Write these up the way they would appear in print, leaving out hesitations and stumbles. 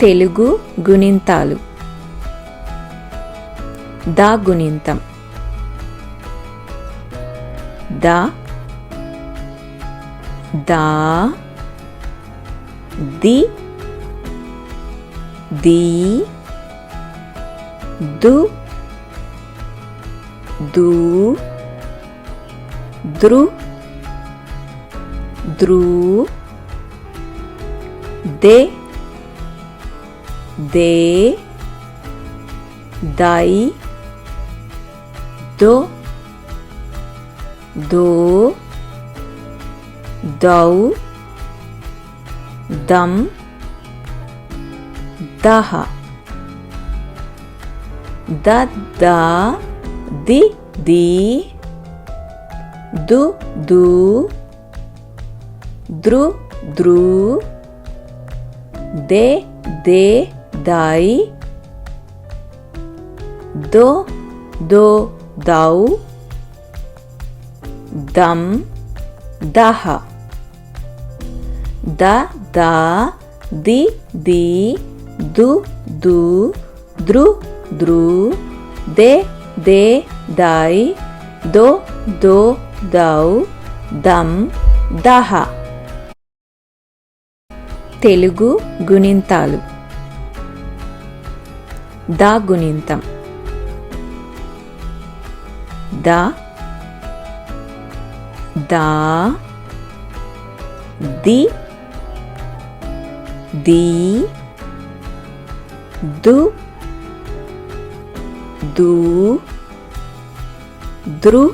తెలుగు గుణింతాలు. ద గుణింతం. ద, దా, ది, దీ, దు, దూ, దృ, ద్రూ, దే, దే, దై, దో, దో, దౌ, దం, దహ. ద, దా, ది, దీ, దు, దూ, దృ, ద్రూ, దే, దే, దై, దో, దో, దౌ, దం, దహ. ద, దా, ది, దీ, దు, దూ, దృ, ద్రూ, దే, దే, దై, దో, దో, దౌ, దం, దహ. తెలుగు గుణింతాలు. ద గుణింతం. ద, దా, ది, దీ, దు, దూ, దృ,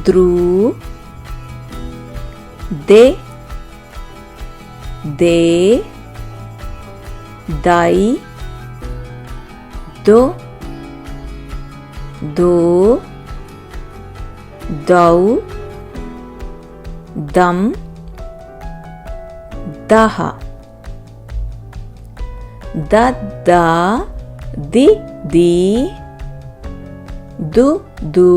ద్రూ, దే, దే, దై, దో, దో, దౌ, దం, దహ. ద, దా, ది, దీ, దు, దూ,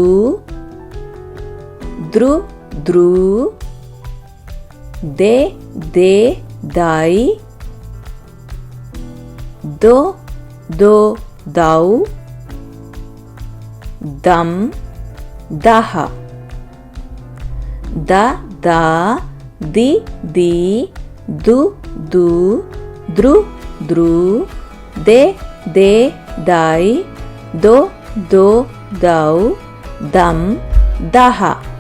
దృ, ద్రూ, దే, దే, దై, దో, దో, దౌ, దం, దహ. ద, దా, ది, దీ, దు, దూ, దృ, ద్రూ, దే, దే, దై, దో, దో, దౌ, దం, దహ.